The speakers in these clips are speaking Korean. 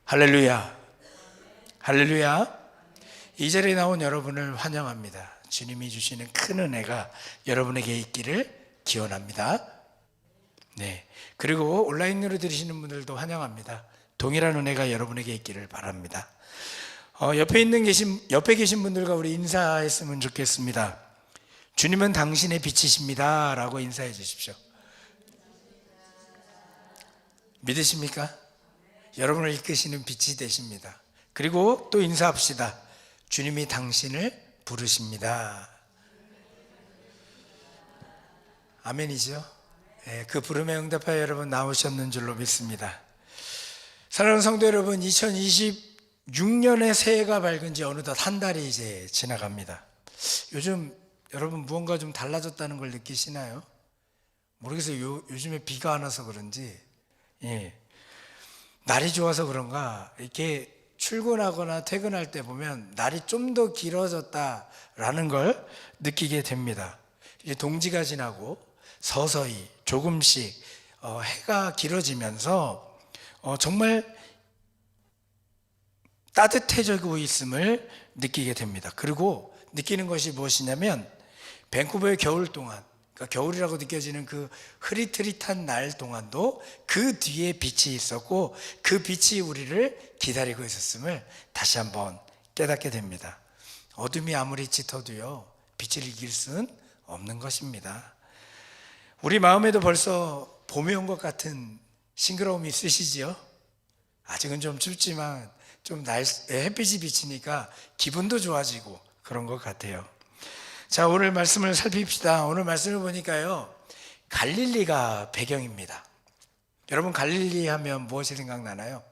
할렐루야. 할렐루야. 이 자리에 나온 여러분을 환영합니다. 주님이 주시는 큰 은혜가 여러분에게 있기를 기원합니다. 네. 그리고 온라인으로 들으시는 분들도 환영합니다. 동일한 은혜가 여러분에게 있기를 바랍니다. 옆에 계신 분들과 우리 인사했으면 좋겠습니다. 주님은 당신의 빛이십니다 라고 인사해 주십시오. 믿으십니까? 여러분을 이끄시는 빛이 되십니다. 그리고 또 인사합시다. 주님이 당신을 부르십니다. 아멘이죠? 네, 그 부름에 응답하여 여러분 나오셨는 줄로 믿습니다. 사랑하는 성도 여러분, 2026년의 새해가 밝은 지 어느덧 한 달이 이제 지나갑니다. 요즘 여러분 무언가 좀 달라졌다는 걸 느끼시나요? 모르겠어요. 요즘에 비가 안 와서 그런지 날이 좋아서 그런가 이렇게 출근하거나 퇴근할 때 보면 날이 좀 더 길어졌다라는 걸 느끼게 됩니다. 이제 동지가 지나고 서서히 조금씩 해가 길어지면서 정말 따뜻해지고 있음을 느끼게 됩니다. 그리고 느끼는 것이 무엇이냐면 밴쿠버의 겨울 동안, 그러니까 겨울이라고 느껴지는 그 흐릿흐릿한 날 동안도 그 뒤에 빛이 있었고 그 빛이 우리를 기다리고 있었음을 다시 한번 깨닫게 됩니다. 어둠이 아무리 짙어도요 빛을 이길 수는 없는 것입니다. 우리 마음에도 벌써 봄이 온 것 같은 싱그러움이 있으시지요? 아직은 좀 춥지만 좀 햇빛이 비치니까 기분도 좋아지고 그런 것 같아요. 자, 오늘 말씀을 살핍시다. 오늘 말씀을 보니까요 갈릴리가 배경입니다. 여러분 갈릴리 하면 무엇이 생각나나요?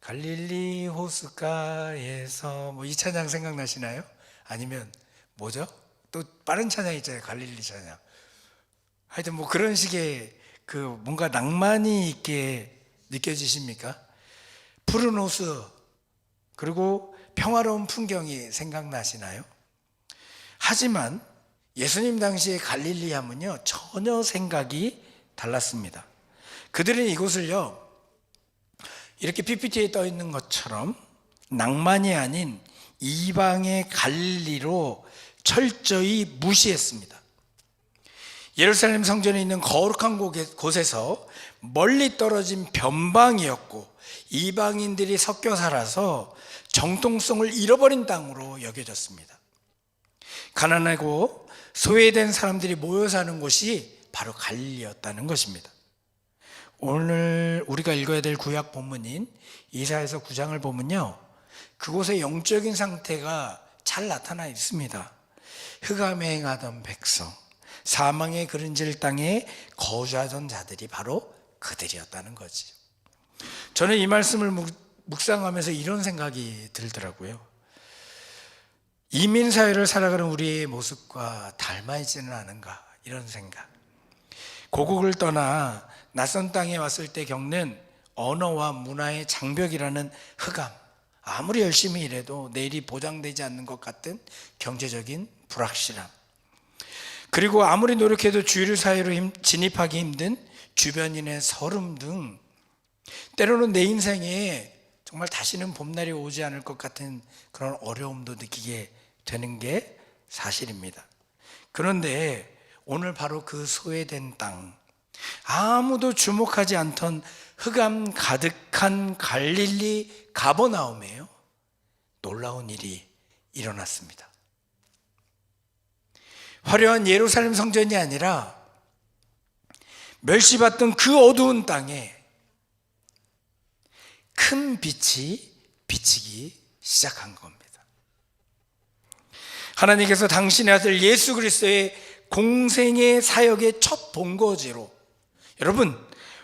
갈릴리 호숫가에서 이 찬양 생각나시나요? 아니면 뭐죠? 또 빠른 찬양 있잖아요. 갈릴리 찬양. 하여튼 그런 식의 뭔가 낭만이 있게 느껴지십니까? 푸른 호수 그리고 평화로운 풍경이 생각나시나요? 하지만 예수님 당시의 갈릴리 하면요 전혀 생각이 달랐습니다. 그들은 이곳을요 이렇게 PPT에 떠 있는 것처럼 낭만이 아닌 이방의 갈릴리로 철저히 무시했습니다. 예루살렘 성전에 있는 거룩한 곳에서 멀리 떨어진 변방이었고 이방인들이 섞여 살아서 정통성을 잃어버린 땅으로 여겨졌습니다. 가난하고 소외된 사람들이 모여 사는 곳이 바로 갈릴리였다는 것입니다. 오늘 우리가 읽어야 될 구약 본문인 이사야서 9장을 보면요 그곳의 영적인 상태가 잘 나타나 있습니다. 흑암에 행하던 백성, 사망의 그른질 땅에 거주하던 자들이 바로 그들이었다는 거지. 저는 이 말씀을 묵상하면서 이런 생각이 들더라고요. 이민사회를 살아가는 우리의 모습과 닮아 있지는 않은가 이런 생각. 고국을 떠나 낯선 땅에 왔을 때 겪는 언어와 문화의 장벽이라는 흑암, 아무리 열심히 일해도 내일이 보장되지 않는 것 같은 경제적인 불확실함, 그리고 아무리 노력해도 주일 사회로 진입하기 힘든 주변인의 서름 등 때로는 내 인생에 정말 다시는 봄날이 오지 않을 것 같은 그런 어려움도 느끼게 되는 게 사실입니다. 그런데 오늘 바로 그 소외된 땅, 아무도 주목하지 않던 흑암 가득한 갈릴리 가버나움에요 놀라운 일이 일어났습니다. 화려한 예루살렘 성전이 아니라 멸시받던 그 어두운 땅에 큰 빛이 비치기 시작한 겁니다. 하나님께서 당신의 아들 예수 그리스도의 공생의 사역의 첫 본거지로 여러분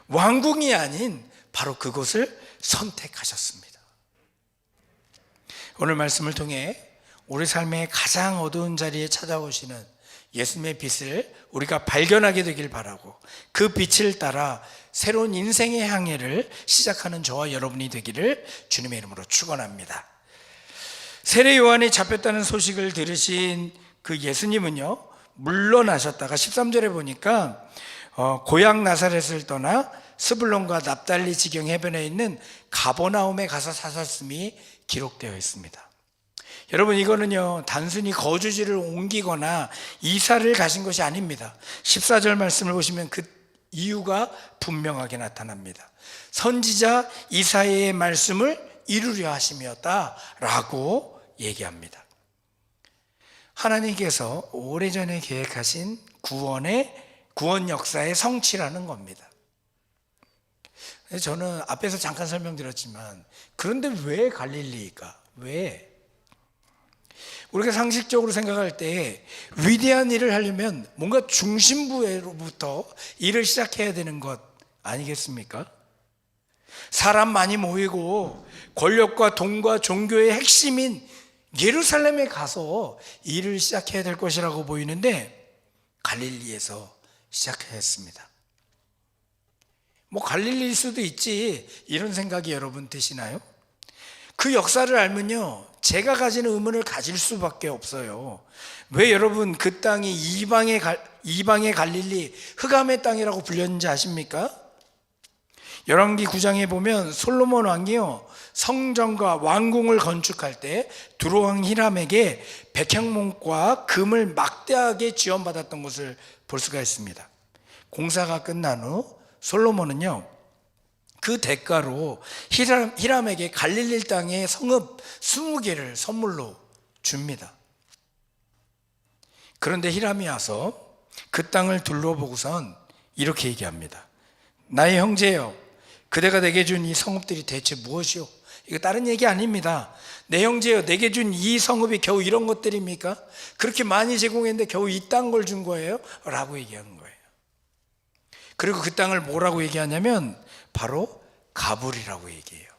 왕궁이 아닌 바로 그곳을 선택하셨습니다. 오늘 말씀을 통해 우리 삶의 가장 어두운 자리에 찾아오시는 예수님의 빛을 우리가 발견하게 되길 바라고 그 빛을 따라 새로운 인생의 항해를 시작하는 저와 여러분이 되기를 주님의 이름으로 축원합니다. 세례 요한이 잡혔다는 소식을 들으신 그 예수님은요 물러나셨다가 13절에 보니까 고향 나사렛을 떠나 스불론과 납달리 지경 해변에 있는 가버나움에 가서 사셨음이 기록되어 있습니다. 여러분, 이거는요 단순히 거주지를 옮기거나 이사를 가신 것이 아닙니다. 14절 말씀을 보시면 그 이유가 분명하게 나타납니다. 선지자 이사야의 말씀을 이루려 하심이었다라고 얘기합니다. 하나님께서 오래전에 계획하신 구원 역사의 성취라는 겁니다. 저는 앞에서 잠깐 설명드렸지만, 그런데 왜 갈릴리일까? 왜? 우리가 상식적으로 생각할 때 위대한 일을 하려면 뭔가 중심부로부터 일을 시작해야 되는 것 아니겠습니까? 사람 많이 모이고 권력과 돈과 종교의 핵심인 예루살렘에 가서 일을 시작해야 될 것이라고 보이는데 갈릴리에서 시작했습니다. 뭐 갈릴리일 수도 있지, 이런 생각이 여러분 드시나요? 그 역사를 알면요 제가 가지는 의문을 가질 수밖에 없어요. 왜 여러분 그 땅이 이방의 갈릴리, 흑암의 땅이라고 불렸는지 아십니까? 열왕기 9장에 보면 솔로몬 왕이요 성전과 왕궁을 건축할 때 두로왕 히람에게 백향목과 금을 막대하게 지원받았던 것을 볼 수가 있습니다. 공사가 끝난 후 솔로몬은요 그 대가로 히람에게 갈릴리 땅의 성읍 20개를 선물로 줍니다. 그런데 히람이 와서 그 땅을 둘러보고선 이렇게 얘기합니다. 나의 형제여, 그대가 내게 준 이 성읍들이 대체 무엇이오? 이거 다른 얘기 아닙니다. 내 형제여, 내게 준 이 성읍이 겨우 이런 것들입니까? 그렇게 많이 제공했는데 겨우 이딴 걸 준 거예요? 라고 얘기하는 거예요. 그리고 그 땅을 뭐라고 얘기하냐면 바로 가불이라고 얘기해요.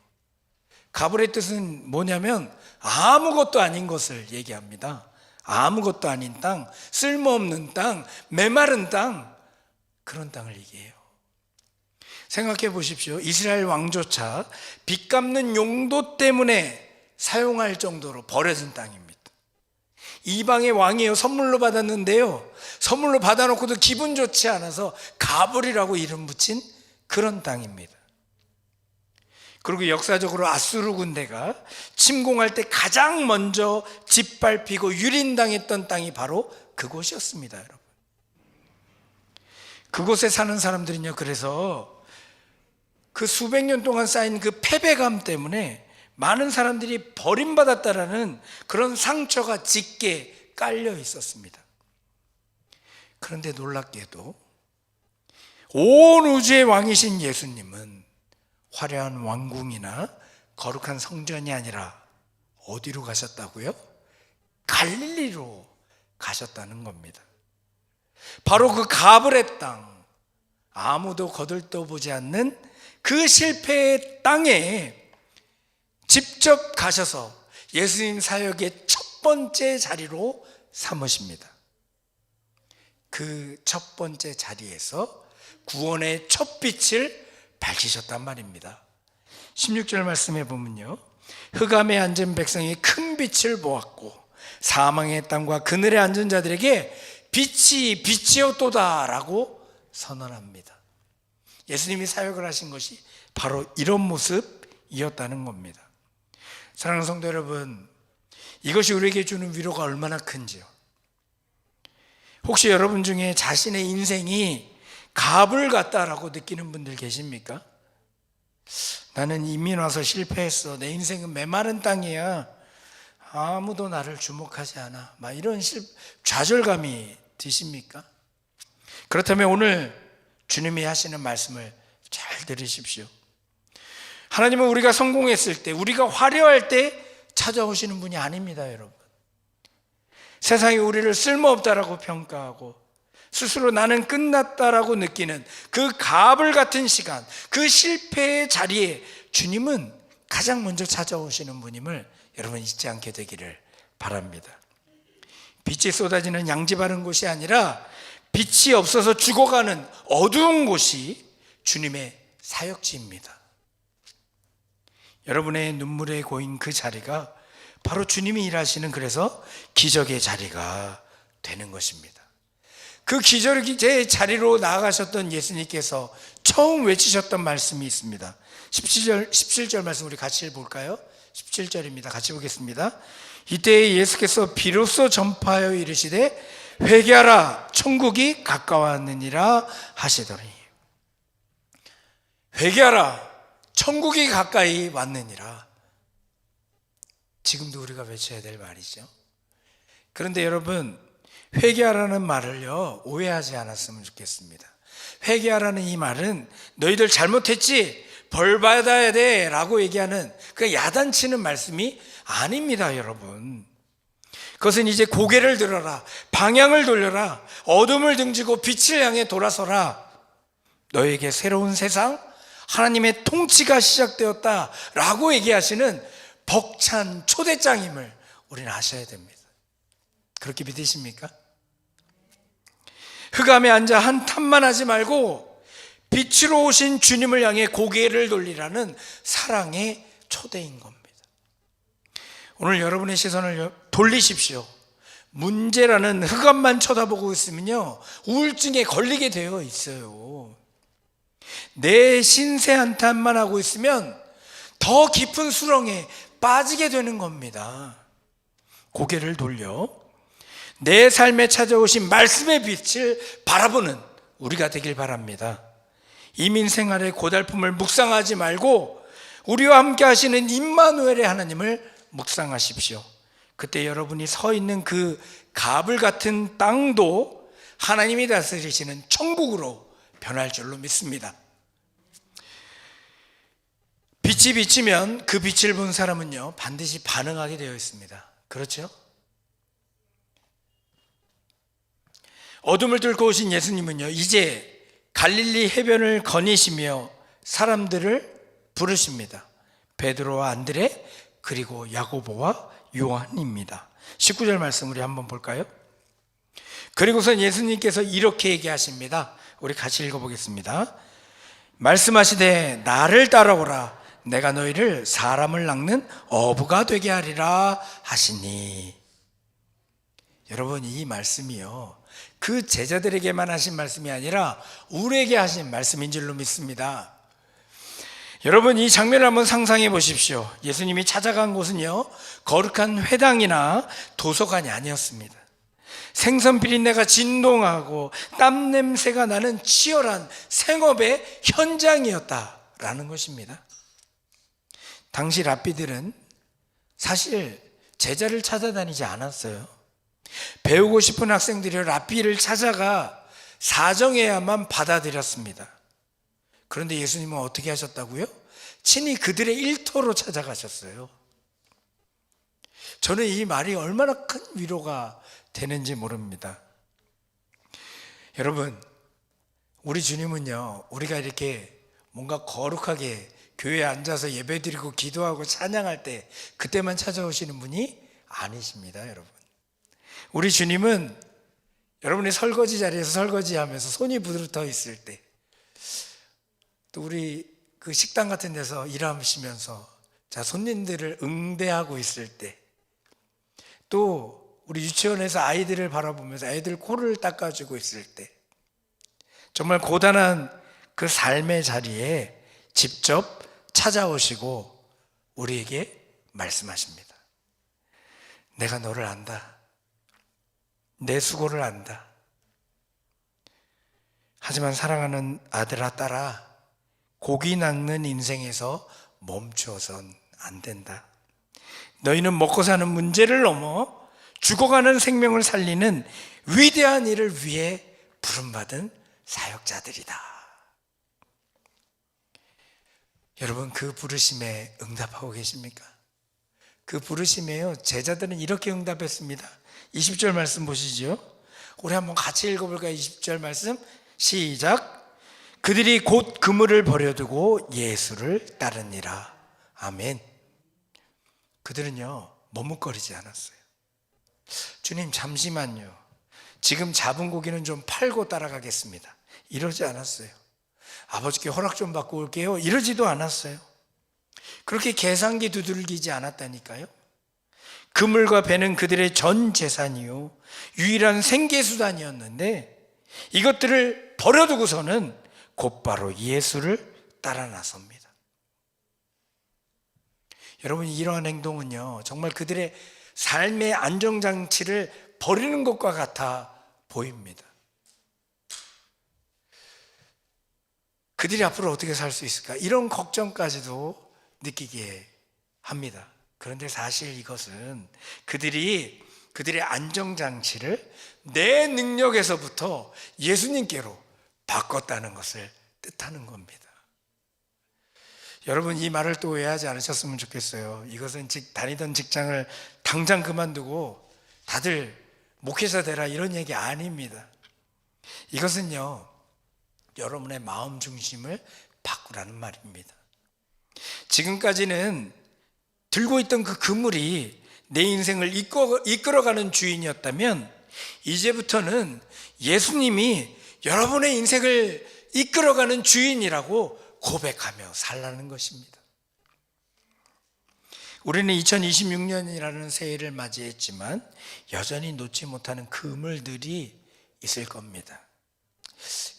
가불의 뜻은 뭐냐면 아무것도 아닌 것을 얘기합니다. 아무것도 아닌 땅, 쓸모없는 땅, 메마른 땅, 그런 땅을 얘기해요. 생각해 보십시오. 이스라엘 왕조차 빚 갚는 용도 때문에 사용할 정도로 버려진 땅입니다. 이방의 왕이에요. 선물로 받았는데요, 선물로 받아놓고도 기분 좋지 않아서 가불이라고 이름 붙인 그런 땅입니다. 그리고 역사적으로 아수르 군대가 침공할 때 가장 먼저 짓밟히고 유린당했던 땅이 바로 그곳이었습니다. 여러분, 그곳에 사는 사람들은요 그래서 그 수백 년 동안 쌓인 그 패배감 때문에 많은 사람들이 버림받았다라는 그런 상처가 짙게 깔려 있었습니다. 그런데 놀랍게도 온 우주의 왕이신 예수님은 화려한 왕궁이나 거룩한 성전이 아니라 어디로 가셨다고요? 갈릴리로 가셨다는 겁니다. 바로 그 가브렛 땅, 아무도 거들떠보지 않는 그 실패의 땅에 직접 가셔서 예수님 사역의 첫 번째 자리로 삼으십니다. 그 첫 번째 자리에서 구원의 첫 빛을 밝히셨단 말입니다. 16절 말씀해 보면요, 흑암에 앉은 백성이 큰 빛을 보았고 사망의 땅과 그늘에 앉은 자들에게 빛이 빛이었도다 라고 선언합니다. 예수님이 사역을 하신 것이 바로 이런 모습이었다는 겁니다. 사랑하는 성도 여러분, 이것이 우리에게 주는 위로가 얼마나 큰지요. 혹시 여러분 중에 자신의 인생이 갑을 같다라고 느끼는 분들 계십니까? 나는 이민 와서 실패했어, 내 인생은 메마른 땅이야, 아무도 나를 주목하지 않아, 막 이런 좌절감이 드십니까? 그렇다면 오늘 주님이 하시는 말씀을 잘 들으십시오. 하나님은 우리가 성공했을 때, 우리가 화려할 때 찾아오시는 분이 아닙니다. 여러분, 세상이 우리를 쓸모없다라고 평가하고 스스로 나는 끝났다라고 느끼는 그 갑을 같은 시간, 그 실패의 자리에 주님은 가장 먼저 찾아오시는 분임을 여러분 잊지 않게 되기를 바랍니다. 빛이 쏟아지는 양지 바른 곳이 아니라 빛이 없어서 죽어가는 어두운 곳이 주님의 사역지입니다. 여러분의 눈물에 고인 그 자리가 바로 주님이 일하시는, 그래서 기적의 자리가 되는 것입니다. 그 기적의 자리로 나아가셨던 예수님께서 처음 외치셨던 말씀이 있습니다. 17절 말씀 우리 같이 볼까요? 17절입니다. 같이 보겠습니다. 이때 예수께서 비로소 전파하여 이르시되 회개하라 천국이 가까웠느니라 하시더니, 회개하라 천국이 가까이 왔느니라. 지금도 우리가 외쳐야 될 말이죠. 그런데 여러분, 회개하라는 말을요 오해하지 않았으면 좋겠습니다. 회개하라는 이 말은 너희들 잘못했지 벌 받아야 돼 라고 얘기하는 그 야단치는 말씀이 아닙니다. 여러분, 그것은 이제 고개를 들어라, 방향을 돌려라, 어둠을 등지고 빛을 향해 돌아서라, 너에게 새로운 세상, 하나님의 통치가 시작되었다 라고 얘기하시는 벅찬 초대장임을 우리는 아셔야 됩니다. 그렇게 믿으십니까? 흑암에 앉아 한탄만 하지 말고 빛으로 오신 주님을 향해 고개를 돌리라는 사랑의 초대인 겁니다. 오늘 여러분의 시선을 돌리십시오. 문제라는 흑암만 쳐다보고 있으면요 우울증에 걸리게 되어 있어요. 내 신세 한탄만 하고 있으면 더 깊은 수렁에 빠지게 되는 겁니다. 고개를 돌려 내 삶에 찾아오신 말씀의 빛을 바라보는 우리가 되길 바랍니다. 이민 생활의 고달픔을 묵상하지 말고 우리와 함께 하시는 임마누엘의 하나님을 묵상하십시오. 그때 여러분이 서 있는 그 가불 같은 땅도 하나님이 다스리시는 천국으로 변할 줄로 믿습니다. 빛이 비치면 그 빛을 본 사람은요 반드시 반응하게 되어 있습니다. 그렇죠? 어둠을 뚫고 오신 예수님은요 이제 갈릴리 해변을 거니시며 사람들을 부르십니다. 베드로와 안드레 그리고 야고보와 요한입니다. 19절 말씀 우리 한번 볼까요? 그리고선 예수님께서 이렇게 얘기하십니다. 우리 같이 읽어보겠습니다. 말씀하시되 나를 따라오라, 내가 너희를 사람을 낚는 어부가 되게 하리라 하시니. 여러분, 이 말씀이요 그 제자들에게만 하신 말씀이 아니라 우리에게 하신 말씀인 줄로 믿습니다. 여러분, 이 장면을 한번 상상해 보십시오. 예수님이 찾아간 곳은요 거룩한 회당이나 도서관이 아니었습니다. 생선 비린내가 진동하고 땀 냄새가 나는 치열한 생업의 현장이었다라는 것입니다. 당시 랍비들은 사실 제자를 찾아다니지 않았어요. 배우고 싶은 학생들이 랍비를 찾아가 사정해야만 받아들였습니다. 그런데 예수님은 어떻게 하셨다고요? 친히 그들의 일터로 찾아가셨어요. 저는 이 말이 얼마나 큰 위로가 되는지 모릅니다. 여러분, 우리 주님은요 우리가 이렇게 뭔가 거룩하게 교회에 앉아서 예배드리고 기도하고 찬양할 때 그때만 찾아오시는 분이 아니십니다. 여러분, 우리 주님은 여러분이 설거지 자리에서 설거지하면서 손이 부드러워 있을 때, 또 우리 그 식당 같은 데서 일하시면서 손님들을 응대하고 있을 때, 또 우리 유치원에서 아이들을 바라보면서 아이들 코를 닦아주고 있을 때, 정말 고단한 그 삶의 자리에 직접 찾아오시고 우리에게 말씀하십니다. 내가 너를 안다. 내 수고를 안다. 하지만 사랑하는 아들아 딸아, 고기 낚는 인생에서 멈추어선 안 된다. 너희는 먹고 사는 문제를 넘어 죽어가는 생명을 살리는 위대한 일을 위해 부름받은 사역자들이다. 여러분, 그 부르심에 응답하고 계십니까? 그 부르심에요 제자들은 이렇게 응답했습니다. 20절 말씀 보시죠. 우리 한번 같이 읽어볼까요? 20절 말씀 시작. 그들이 곧 그물을 버려두고 예수를 따르니라. 아멘. 그들은요 머뭇거리지 않았어요. 주님, 잠시만요, 지금 잡은 고기는 좀 팔고 따라가겠습니다, 이러지 않았어요. 아버지께 허락 좀 받고 올게요, 이러지도 않았어요. 그렇게 계산기 두들기지 않았다니까요. 그물과 배는 그들의 전 재산이요 유일한 생계수단이었는데 이것들을 버려두고서는 곧바로 예수를 따라 나섭니다. 여러분, 이러한 행동은요, 정말 그들의 삶의 안정장치를 버리는 것과 같아 보입니다. 그들이 앞으로 어떻게 살 수 있을까? 이런 걱정까지도 느끼게 합니다. 그런데 사실 이것은 그들의 안정장치를 내 능력에서부터 예수님께로 바꿨다는 것을 뜻하는 겁니다. 여러분, 이 말을 또 오해하지 않으셨으면 좋겠어요. 이것은 다니던 직장을 당장 그만두고 다들 목회자 되라 이런 얘기 아닙니다. 이것은요, 여러분의 마음 중심을 바꾸라는 말입니다. 지금까지는 들고 있던 그 그물이 내 인생을 이끌어가는 주인이었다면 이제부터는 예수님이 여러분의 인생을 이끌어가는 주인이라고 고백하며 살라는 것입니다. 우리는 2026년이라는 새해를 맞이했지만 여전히 놓지 못하는 그물들이 있을 겁니다.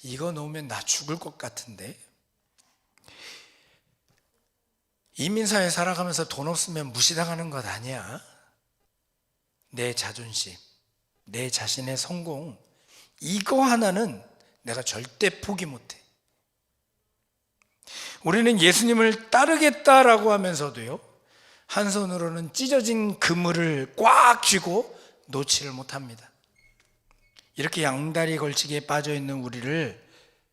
이거 놓으면 나 죽을 것 같은데, 이민사회 살아가면서 돈 없으면 무시당하는 것 아니야? 내 자존심, 내 자신의 성공, 이거 하나는 내가 절대 포기 못해. 우리는 예수님을 따르겠다라고 하면서도요, 한 손으로는 찢어진 그물을 꽉 쥐고 놓지를 못합니다. 이렇게 양다리 걸치기에 빠져있는 우리를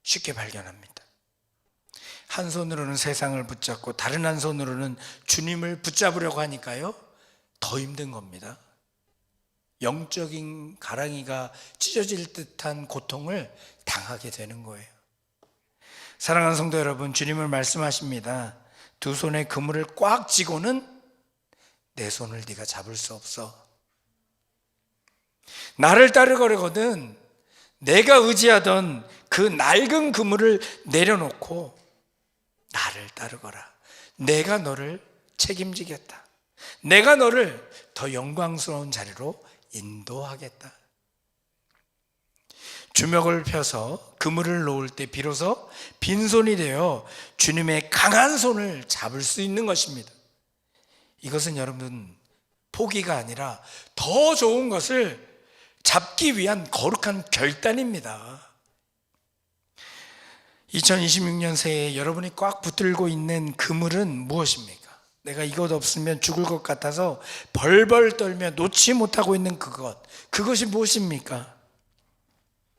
쉽게 발견합니다. 한 손으로는 세상을 붙잡고 다른 한 손으로는 주님을 붙잡으려고 하니까요, 더 힘든 겁니다. 영적인 가랑이가 찢어질 듯한 고통을 당하게 되는 거예요. 사랑하는 성도 여러분, 주님을 말씀하십니다. 두 손에 그물을 꽉 쥐고는 내 손을 네가 잡을 수 없어. 나를 따르거든 내가 의지하던 그 낡은 그물을 내려놓고 나를 따르거라. 내가 너를 책임지겠다. 내가 너를 더 영광스러운 자리로 인도하겠다. 주먹을 펴서 그물을 놓을 때 비로소 빈손이 되어 주님의 강한 손을 잡을 수 있는 것입니다. 이것은 여러분, 포기가 아니라 더 좋은 것을 잡기 위한 거룩한 결단입니다. 2026년 새해 여러분이 꽉 붙들고 있는 그물은 무엇입니까? 내가 이것 없으면 죽을 것 같아서 벌벌 떨며 놓지 못하고 있는 그것이 무엇입니까?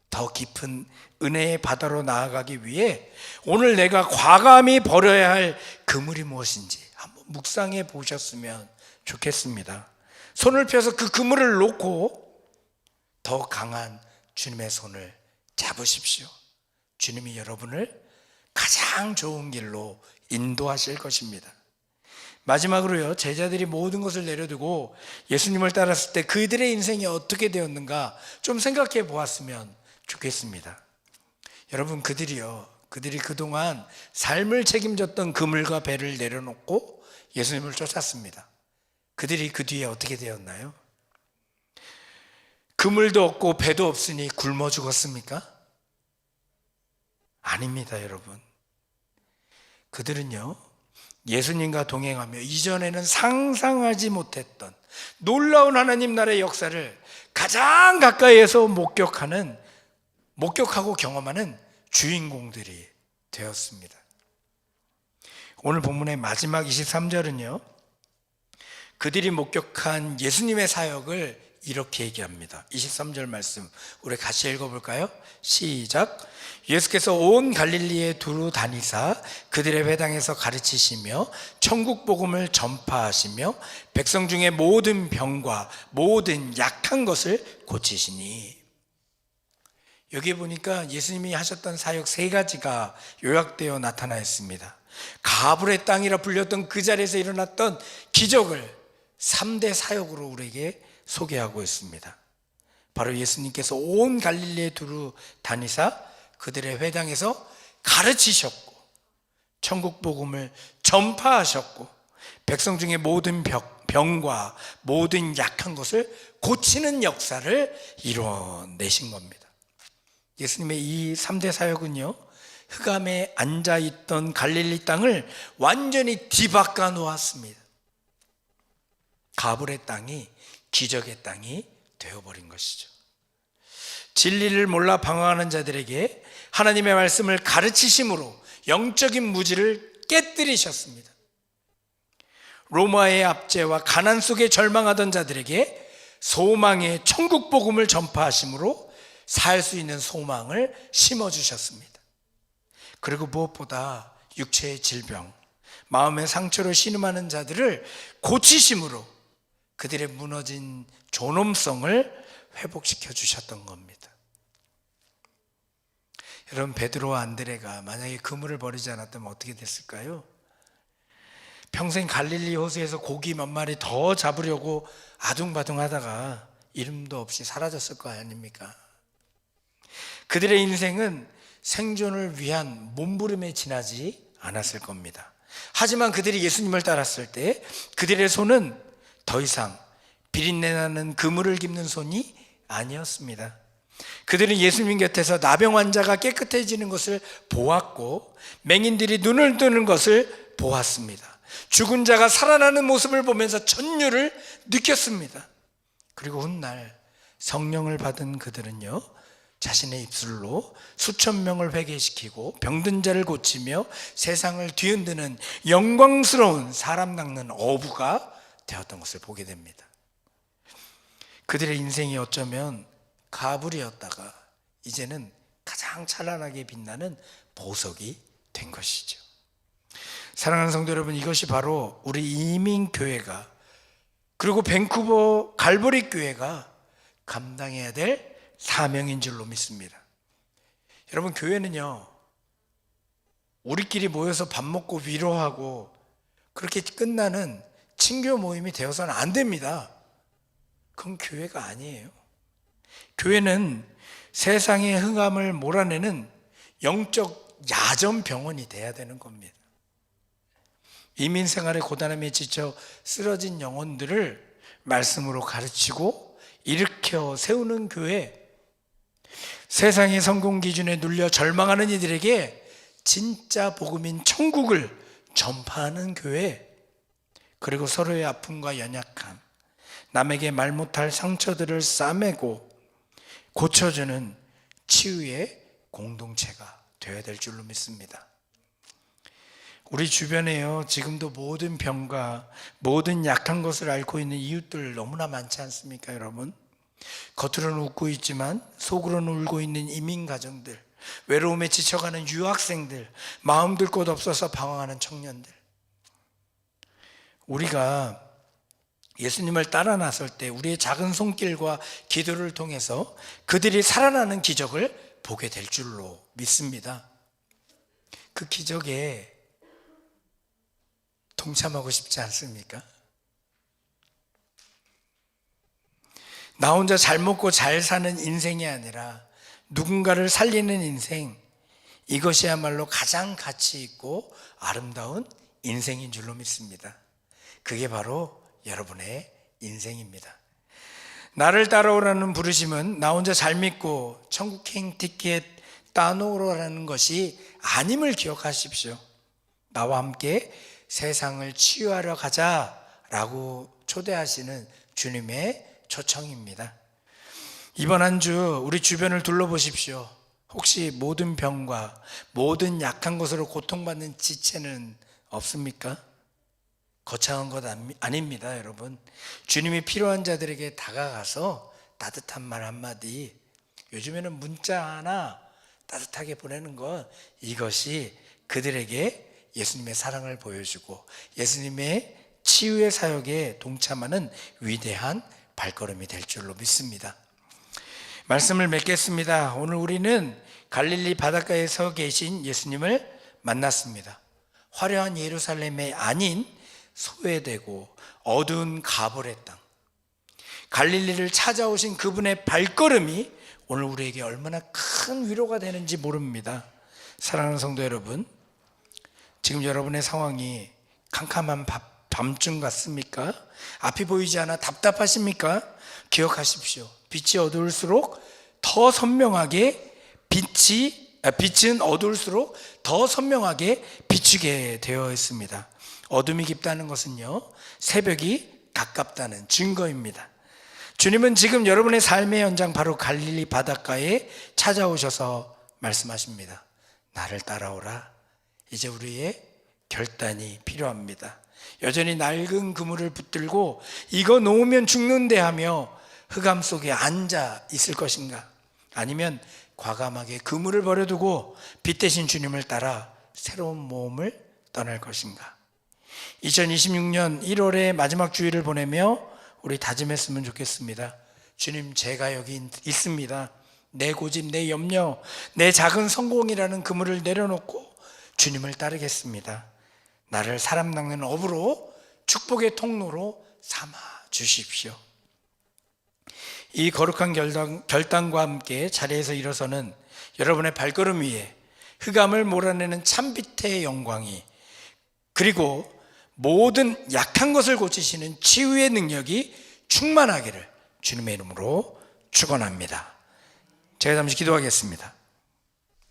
더 깊은 은혜의 바다로 나아가기 위해 오늘 내가 과감히 버려야 할 그물이 무엇인지 한번 묵상해 보셨으면 좋겠습니다. 손을 펴서 그 그물을 놓고 더 강한 주님의 손을 잡으십시오. 주님이 여러분을 가장 좋은 길로 인도하실 것입니다. 마지막으로요, 제자들이 모든 것을 내려두고 예수님을 따랐을 때 그들의 인생이 어떻게 되었는가 좀 생각해 보았으면 좋겠습니다. 여러분, 그들이 그동안 삶을 책임졌던 그물과 배를 내려놓고 예수님을 쫓았습니다. 그들이 그 뒤에 어떻게 되었나요? 그물도 없고 배도 없으니 굶어 죽었습니까? 아닙니다, 여러분. 그들은요, 예수님과 동행하며 이전에는 상상하지 못했던 놀라운 하나님 나라의 역사를 가장 가까이에서 목격하고 경험하는 주인공들이 되었습니다. 오늘 본문의 마지막 23절은요, 그들이 목격한 예수님의 사역을 이렇게 얘기합니다. 23절 말씀 우리 같이 읽어볼까요? 시작. 예수께서 온 갈릴리에 두루 다니사 그들의 회당에서 가르치시며 천국 복음을 전파하시며 백성 중에 모든 병과 모든 약한 것을 고치시니. 여기 보니까 예수님이 하셨던 사역 세 가지가 요약되어 나타나 있습니다. 가불의 땅이라 불렸던 그 자리에서 일어났던 기적을 3대 사역으로 우리에게 소개하고 있습니다. 바로 예수님께서 온 갈릴리에 두루 다니사 그들의 회당에서 가르치셨고 천국 복음을 전파하셨고 백성 중에 모든 병과 모든 약한 것을 고치는 역사를 이뤄내신 겁니다. 예수님의 이 3대 사역은요, 흑암에 앉아있던 갈릴리 땅을 완전히 뒤바꿔 놓았습니다. 가불의 땅이 기적의 땅이 되어버린 것이죠. 진리를 몰라 방황하는 자들에게 하나님의 말씀을 가르치심으로 영적인 무지를 깨뜨리셨습니다. 로마의 압제와 가난 속에 절망하던 자들에게 소망의 천국 복음을 전파하심으로 살 수 있는 소망을 심어주셨습니다. 그리고 무엇보다 육체의 질병, 마음의 상처로 신음하는 자들을 고치심으로 그들의 무너진 존엄성을 회복시켜 주셨던 겁니다. 여러분, 베드로와 안드레가 만약에 그물을 버리지 않았다면 어떻게 됐을까요? 평생 갈릴리 호수에서 고기 몇 마리 더 잡으려고 아둥바둥 하다가 이름도 없이 사라졌을 거 아닙니까? 그들의 인생은 생존을 위한 몸부림에 지나지 않았을 겁니다. 하지만 그들이 예수님을 따랐을 때 그들의 손은 더 이상 비린내나는 그물을 깁는 손이 아니었습니다. 그들은 예수님 곁에서 나병 환자가 깨끗해지는 것을 보았고 맹인들이 눈을 뜨는 것을 보았습니다. 죽은 자가 살아나는 모습을 보면서 천류를 느꼈습니다. 그리고 훗날 성령을 받은 그들은요, 자신의 입술로 수천 명을 회개시키고 병든 자를 고치며 세상을 뒤흔드는 영광스러운 사람 낚는 어부가 되었던 것을 보게 됩니다. 그들의 인생이 어쩌면 가불이었다가 이제는 가장 찬란하게 빛나는 보석이 된 것이죠. 사랑하는 성도 여러분, 이것이 바로 우리 이민교회가 그리고 밴쿠버 갈보리 교회가 감당해야 될 사명인 줄로 믿습니다. 여러분, 교회는요, 우리끼리 모여서 밥 먹고 위로하고 그렇게 끝나는 친교 모임이 되어서는 안 됩니다. 그건 교회가 아니에요. 교회는 세상의 흑암을 몰아내는 영적 야전 병원이 돼야 되는 겁니다. 이민 생활의 고단함에 지쳐 쓰러진 영혼들을 말씀으로 가르치고 일으켜 세우는 교회, 세상의 성공 기준에 눌려 절망하는 이들에게 진짜 복음인 천국을 전파하는 교회, 그리고 서로의 아픔과 연약함, 남에게 말 못할 상처들을 싸매고 고쳐주는 치유의 공동체가 되어야 될 줄로 믿습니다. 우리 주변에요, 지금도 모든 병과 모든 약한 것을 앓고 있는 이웃들 너무나 많지 않습니까, 여러분? 겉으로는 웃고 있지만 속으로는 울고 있는 이민 가정들, 외로움에 지쳐가는 유학생들, 마음 둘 곳 없어서 방황하는 청년들. 우리가 예수님을 따라 나설 때 우리의 작은 손길과 기도를 통해서 그들이 살아나는 기적을 보게 될 줄로 믿습니다. 그 기적에 동참하고 싶지 않습니까? 나 혼자 잘 먹고 잘 사는 인생이 아니라 누군가를 살리는 인생, 이것이야말로 가장 가치 있고 아름다운 인생인 줄로 믿습니다. 그게 바로 여러분의 인생입니다. 나를 따라오라는 부르심은 나 혼자 잘 믿고 천국행 티켓 따놓으라는 것이 아님을 기억하십시오. 나와 함께 세상을 치유하러 가자라고 초대하시는 주님의 초청입니다. 이번 한 주 우리 주변을 둘러보십시오. 혹시 모든 병과 모든 약한 것으로 고통받는 지체는 없습니까? 거창한 것 아닙니다, 여러분. 주님이 필요한 자들에게 다가가서 따뜻한 말 한마디, 요즘에는 문자 하나 따뜻하게 보내는 것, 이것이 그들에게 예수님의 사랑을 보여주고 예수님의 치유의 사역에 동참하는 위대한 발걸음이 될 줄로 믿습니다. 말씀을 맺겠습니다. 오늘 우리는 갈릴리 바닷가에 서 계신 예수님을 만났습니다. 화려한 예루살렘이 아닌 소외되고 어두운 가볼의 땅, 갈릴리를 찾아오신 그분의 발걸음이 오늘 우리에게 얼마나 큰 위로가 되는지 모릅니다. 사랑하는 성도 여러분, 지금 여러분의 상황이 캄캄한 밤중 같습니까? 앞이 보이지 않아 답답하십니까? 기억하십시오. 빛이 어두울수록 더 선명하게 빛이 빛은 어두울수록 더 선명하게 비추게 되어 있습니다. 어둠이 깊다는 것은요, 새벽이 가깝다는 증거입니다. 주님은 지금 여러분의 삶의 현장 바로 갈릴리 바닷가에 찾아오셔서 말씀하십니다. 나를 따라오라. 이제 우리의 결단이 필요합니다. 여전히 낡은 그물을 붙들고 이거 놓으면 죽는데 하며 흑암 속에 앉아 있을 것인가? 아니면 과감하게 그물을 버려두고 빛 대신 주님을 따라 새로운 모험을 떠날 것인가? 2026년 1월의 마지막 주일을 보내며 우리 다짐했으면 좋겠습니다. 주님, 제가 여기 있습니다. 내 고집, 내 염려, 내 작은 성공이라는 그물을 내려놓고 주님을 따르겠습니다. 나를 사람 낚는 어부로, 축복의 통로로 삼아 주십시오. 이 거룩한 결단과 함께 자리에서 일어서는 여러분의 발걸음 위에 흑암을 몰아내는 참빛의 영광이, 그리고 모든 약한 것을 고치시는 치유의 능력이 충만하기를 주님의 이름으로 축원합니다. 제가 잠시 기도하겠습니다.